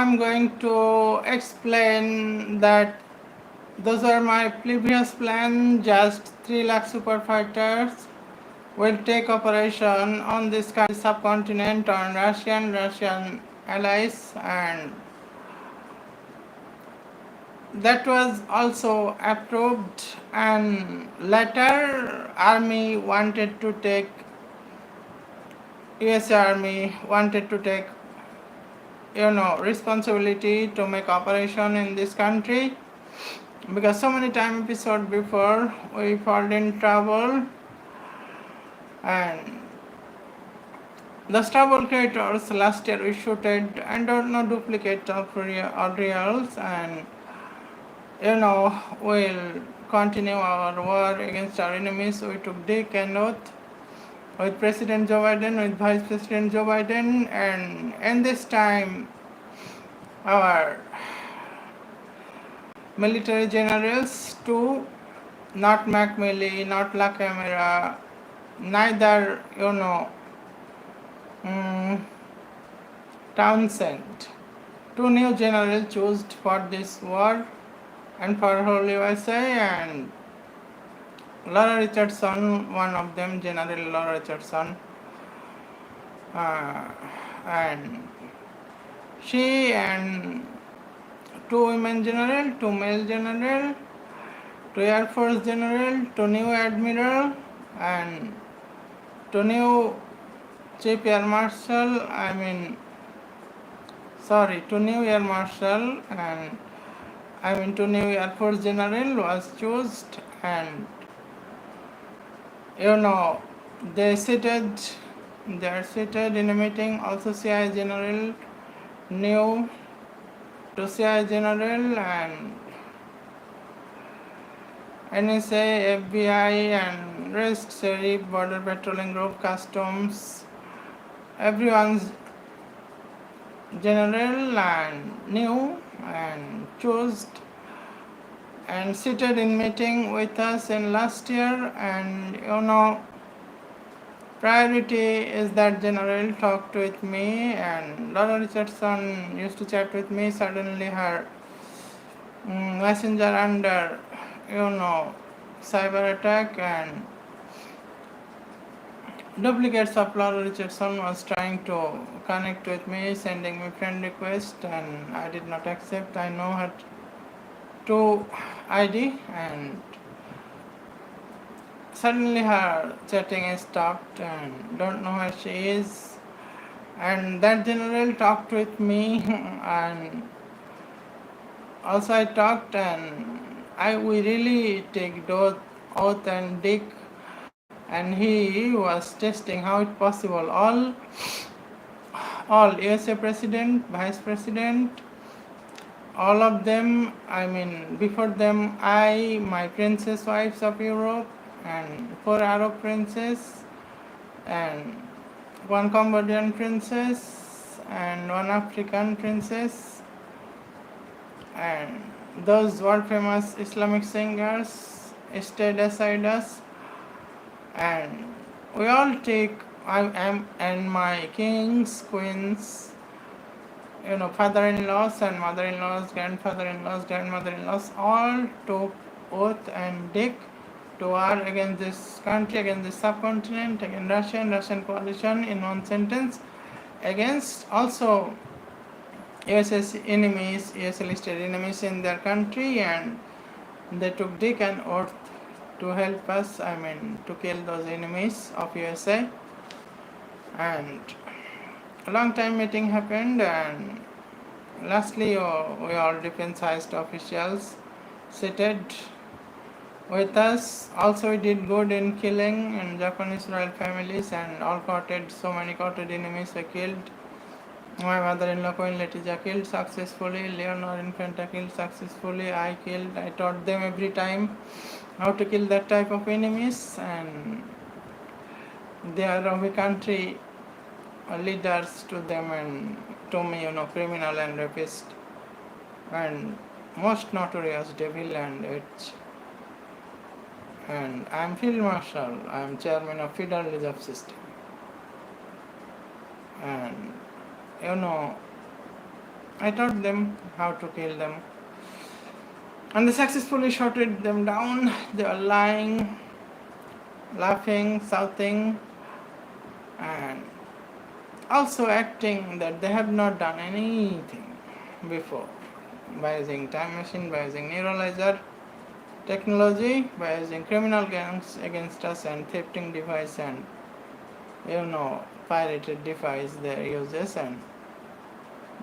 I'm going to explain that those are my previous plan. Just 3 lakh super fighters will take operation on this subcontinent on Russian allies, and that was also approved. And later, army wanted to take USA Army wanted to take responsibility to make operation in this country, because so many time episode before we fall in trouble, and the trouble creators last year we shooted and don't know duplicate of reals, and we'll continue our war against our enemies. We took Dick and oath with President Joe Biden, with Vice President Joe Biden, and in this time our military generals too, not McMillan, not La Camera, neither Townsend. 2 new generals chosen for this war and for whole USA, and Laura Richardson, one of them, General Laura Richardson, and she and 2 women general, 2 male general, 2 Air Force general, 2 new admiral, and 2 new chief air marshal. 2 new air marshal, and 2 new Air Force general was chosen, and they are seated in a meeting. Also CI general new to CI general, and NSA, FBI, and rest, sheriff, border patrolling group, customs, everyone's general and new and chosen and seated in meeting with us in last year. And priority is that general talked with me, and Laura Richardson used to chat with me. Suddenly her messenger under cyber attack, and duplicates of Laura Richardson was trying to connect with me, sending me friend request, and I did not accept. I know her to ID, and suddenly her chatting is stopped and don't know where she is. And that general talked with me and also I talked, and we really take oath and Dick, and he was testing how it possible. All USA president, vice president, all of them, before them, my princess wives of Europe, and 4 Arab princes, and 1 Cambodian princess, and 1 African princess, and those world famous Islamic singers stayed aside us, and we all take, I am, and my kings, queens, father-in-laws and mother-in-laws, grandfather-in-laws, grandmother-in-laws, all took oath and Dick to war against this country, against this subcontinent, against Russian coalition, in one sentence, against also US's enemies, US listed enemies in their country, and they took Dick and oath to help us, to kill those enemies of USA. And a long time meeting happened, and lastly we all defense-sized officials seated with us. Also we did good in killing in Japanese royal families, and all courted, so many courted enemies were killed. My mother-in-law Queen Letizia killed successfully, Leonor Infanta killed successfully, I taught them every time how to kill that type of enemies, and they are of a country leaders to them and to me, criminal and rapist and most notorious devil and witch. And I am Field Marshal, I am chairman of Federal Reserve System. And I taught them how to kill them. And they successfully shot them down. They were lying, laughing, shouting, and also acting that they have not done anything before, by using time machine, by using neuralizer technology, by using criminal gangs against us and thefting device and pirated device they uses, and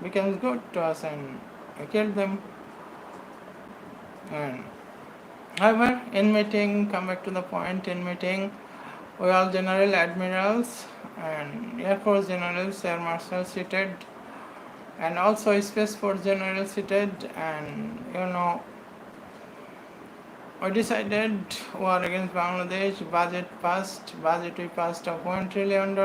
becomes good to us, and we killed them. And however, in meeting, come back to the point, in meeting, we all general admirals and Air Force generals, Air Marshal seated, and also Space Force general seated, and we decided war against Bangladesh. Budget we passed of $1 trillion,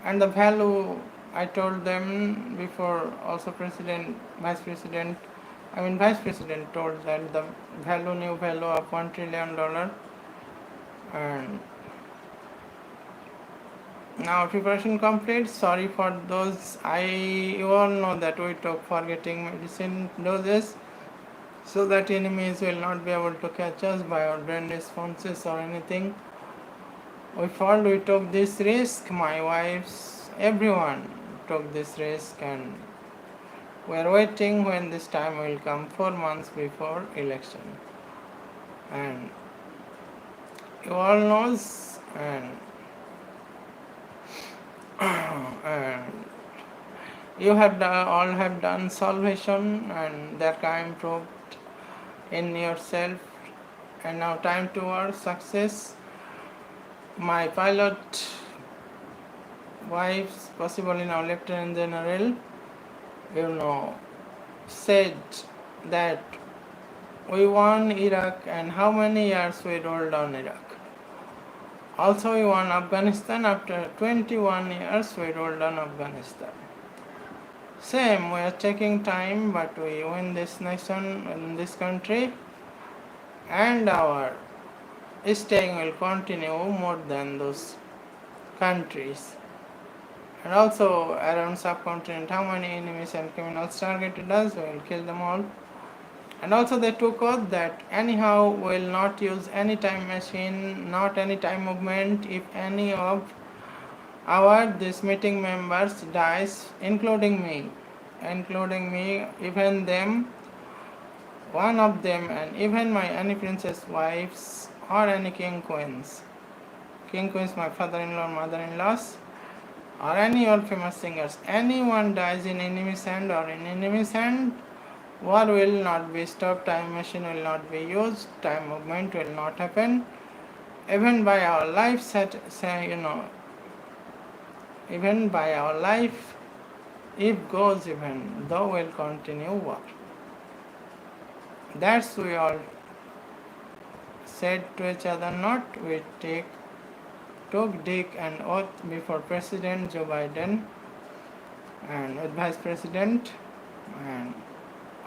and the value I told them before. Also, Vice President told that the new value of $1 trillion, and now preparation complete. Sorry for those. You all know that we took forgetting medicine doses, so that enemies will not be able to catch us by our brain responses or anything. We took this risk. My wives, everyone took this risk, and we are waiting when this time will come, 4 months before election. And you all knows, and you all have done salvation, and that kind proved in yourself, and now time towards success. My pilot wives, possibly now Lieutenant General, said that we won Iraq, and how many years we rolled on Iraq. Also, we won Afghanistan. After 21 years, we rolled on Afghanistan. Same, we are taking time, but we win this nation, in this country, and our staying will continue more than those countries. And also, around subcontinent, how many enemies and criminals targeted us, we will kill them all. And also they took oath that anyhow we will not use any time machine, not any time movement, if any of this meeting members dies, including me, even them, one of them, and even my any princess wives or any king queens, my father-in-law, mother-in-laws, or any old famous singers, anyone dies in enemy's hand or in enemy's hand, war will not be stopped, time machine will not be used, time movement will not happen, even by our life, even by our life, if goes, even though we'll continue war. That's we all said to each other, not we took Dick and oath before President Joe Biden and with Vice President and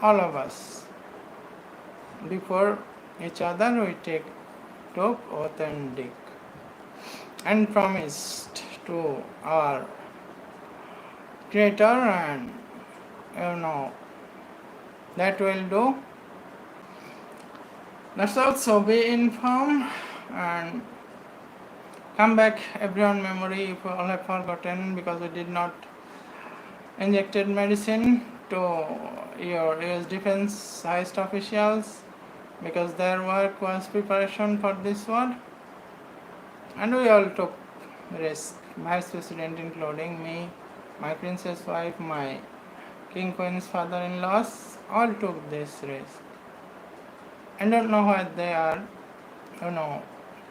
all of us. Before each other we took oath and Dick and promised to our Creator, and that will do. Let's also be informed and come back everyone memory if you all have forgotten, because we did not injected medicine to your US defense highest officials, because their work was preparation for this war, and we all took risk. Vice President, including me, my princess wife, my king queen's father-in-laws, all took this risk. I don't know what they are.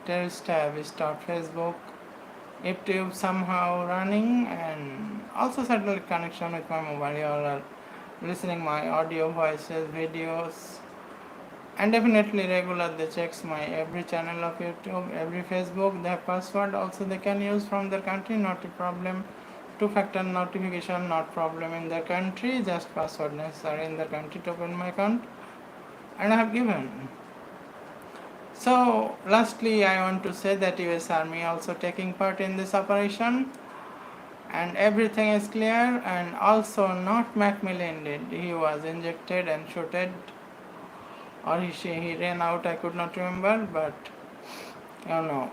Terrorists have stopped Facebook, YouTube somehow running, and also satellite connection with my mobile. You all are listening my audio, voices, videos, and definitely regular they checks my every channel of YouTube, every Facebook. Their password also they can use from their country, not a problem. Two-factor notification, not problem in their country, just password necessary in their country to open my account, and I have given. So lastly, I want to say that US Army also taking part in this operation, and everything is clear. And also not Macmillan did, he was injected and shooted, or he ran out, I could not remember, but you know,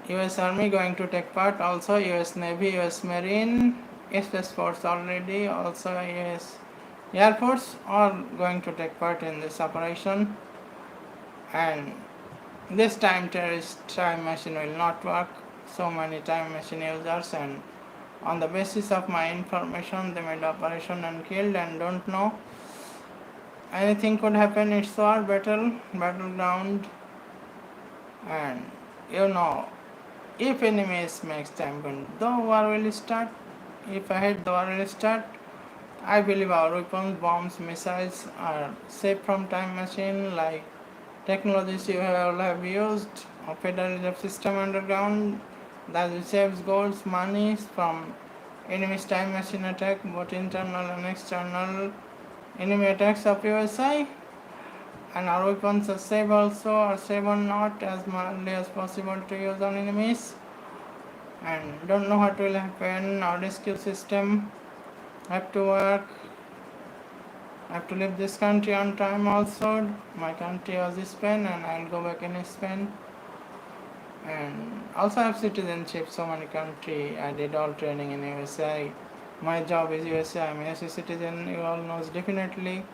US Army going to take part, also US Navy, US Marine, Space Force already, also US Air Force are going to take part in this operation. And this time terrorist time machine will not work. So many time machine users, and on the basis of my information they made operation and killed, and don't know, anything could happen. It's war, battleground. And you know, if enemies makes time gun, the war will start. If ahead the war will start, I believe our weapons, bombs, missiles are safe from time machine, like technologies you all have used, a Federal Reserve System underground that saves goals, money from enemy's time machine attack, both internal and external enemy attacks of USI. And our weapons are safe also, or safe or not, as early as possible to use on enemies. And don't know what will happen. Our rescue system have to work. I have to leave this country on time also. My country was Spain, and I'll go back in Spain. And also I have citizenship, so many country. I did all training in USA. My job is USA. I'm a USA citizen. You all knows definitely.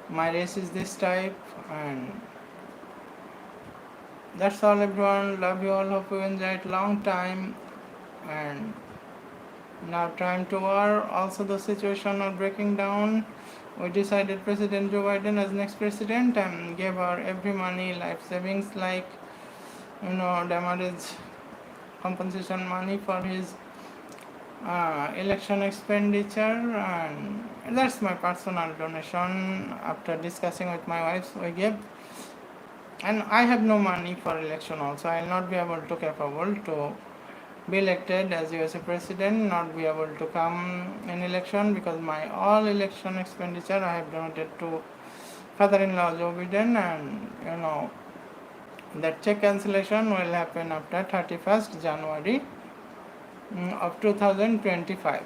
My race is this type, and that's all everyone. Love you all. Hope you enjoyed long time. And now time to war. Also the situation are breaking down. We decided President Joe Biden as next president and gave our every money, life savings, like damage compensation money for his election expenditure. And that's my personal donation. After discussing with my wife, we gave. And I have no money for election also. I will not be able to capable to be elected as USA president, not be able to come in election, because my all election expenditure I have donated to father-in-law Joe Biden. And that check cancellation will happen after 31st January of 2025.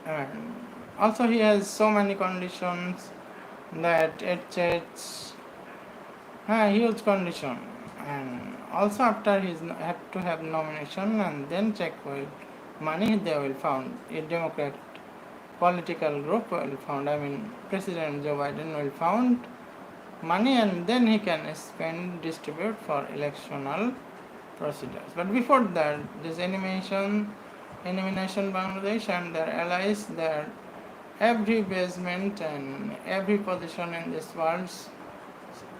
And also he has so many conditions that it's huge condition. And also after he have to have nomination, and then check with money, they will found a Democrat political group will found, President Joe Biden will found money, and then he can spend, distribute for electional procedures. But before that, this enemy nation Bangladesh and their allies, their every basement and every position in this world,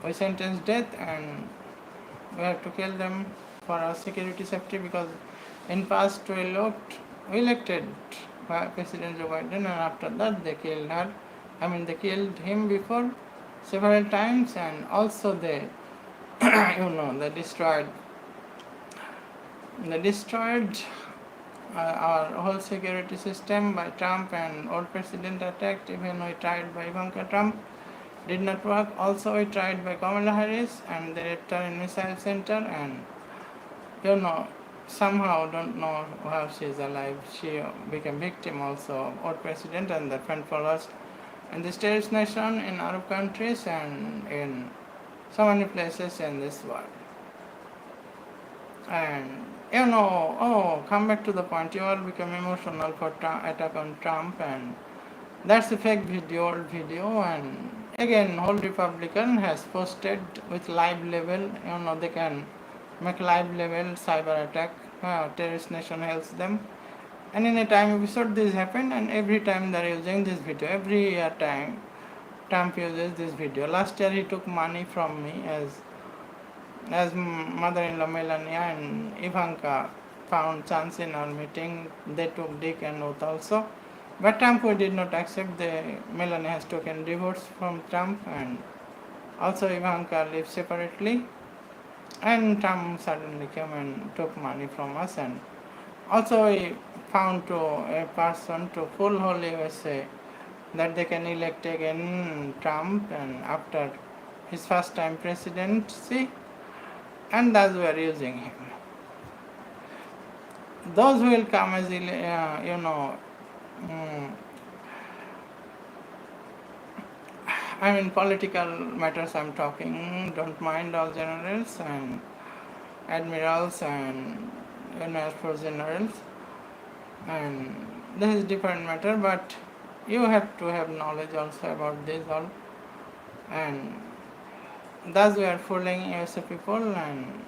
we sentence death, and we have to kill them for our security safety, because in past we elected President Joe Biden, and after that they killed her. They killed him before several times, and also they they destroyed our whole security system by Trump, and old president attacked. Even we tried by Ivanka Trump, did not work. Also we tried by Kamala Harris, and they raped her in missile center, and somehow don't know how she is alive. She became victim also of old president and the friend followers in this terrorist nation, in Arab countries, and in so many places in this world. And come back to the point. You all become emotional for attack on Trump, and that's a fake video, old video. And again, whole Republican has posted with live level. They can make live level cyber attack. Terrorist nation helps them. And in a time episode this happened, and every time they are using this video. Every year time Trump uses this video. Last year he took money from me as mother-in-law Melania and Ivanka found chance in our meeting. They took dick and oath also. But Trump did not accept. Melania has taken divorce from Trump, and also Ivanka lives separately. And Trump suddenly came and took money from us. And also we found to a person to full whole USA that they can elect again Trump, and after his first time presidency, and that's we are using him. those who will come as I mean political matters I'm talking, don't mind all generals and admirals and Air Force generals, and this is different matter, but you have to have knowledge also about this all, and thus we are fooling USA people, and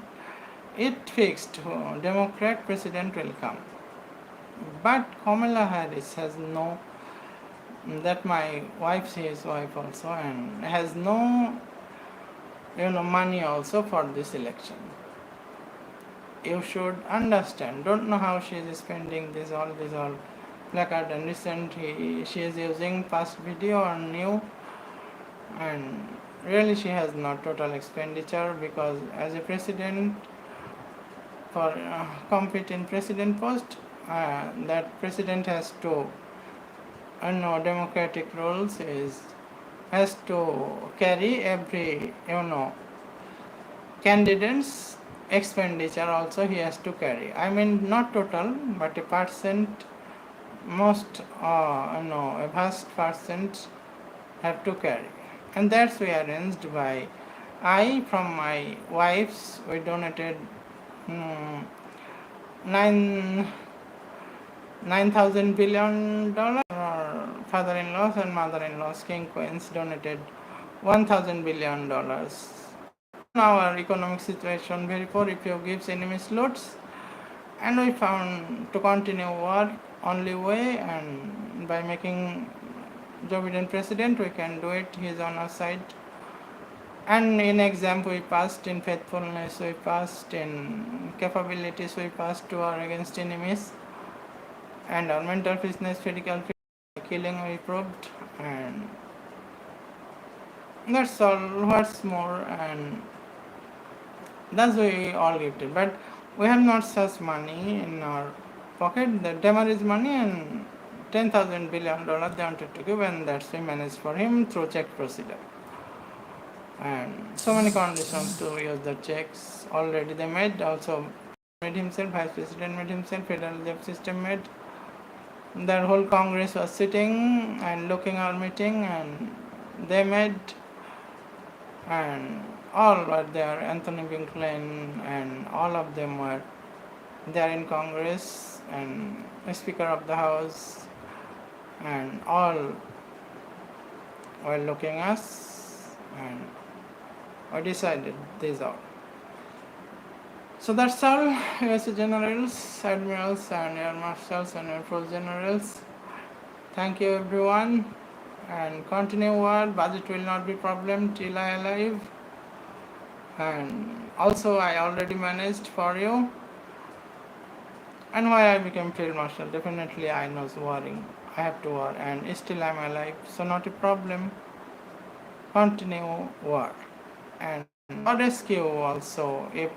it fixed Democrat president will come. But Kamala Harris has no, that my wife, his wife also, and has no money also for this election. You should understand. Don't know how she is spending this all placard, and recently she is using past video on new, and really she has not total expenditure, because as a president, for compete in president post, that president has to democratic rules is has to carry every candidates expenditure also he has to carry. I mean not total, but a percent, most a vast percent have to carry, and that's we arranged by I from my wife's. We donated $9,000 billion. Our father-in-laws and mother-in-laws, king queens, donated $1,000 billion. Our economic situation very poor if you give enemies loads, and we found to continue war only way, and by making Joe Biden president we can do it. He is on our side, and in exam we passed, in faithfulness we passed, in capabilities we passed to our against enemies, and our mental fitness, physical fitness, killing we proved, and that's all. What's more, and that's we all gifted, but we have not such money in our pocket. The demurrage money and $10,000 billion they wanted to give, and that's we managed for him through check procedure. And so many conditions to use the checks already they made. Also made himself, vice president made himself, federal reserve system made. Their whole Congress was sitting and looking our meeting, and they made, and all were there. Anthony Blinken and all of them were there in Congress, and Speaker of the House, and all were looking us, and I decided this out. So that's all. US generals, admirals, and air marshals and air force generals. Thank you everyone, and continue war. Budget will not be problem till I alive. And also I already managed for you. And why I became field marshal? Definitely I know warring. I have to war, and still I'm alive, so not a problem. Continue war, and rescue also. If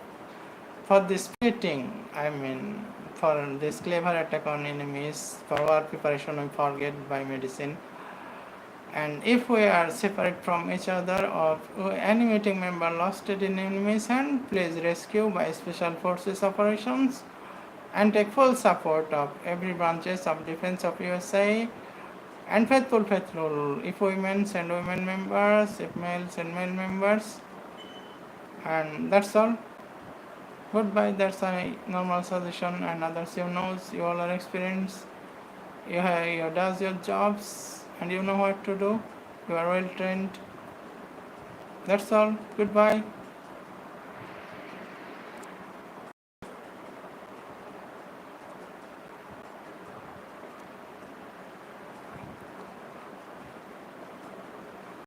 for this fighting, I mean for this clever attack on enemies, for war preparation we forget by medicine. And if we are separate from each other, or any meeting member lost it in enemy's hand, please rescue by special forces operations, and take full support of every branches of defense of USA, and faithful, if women send women members, if male send male members, and that's all. Goodbye. That's a normal suggestion, and others you knows, you all are experienced, you does your jobs, and you know what to do, you are well trained. That's all. Goodbye.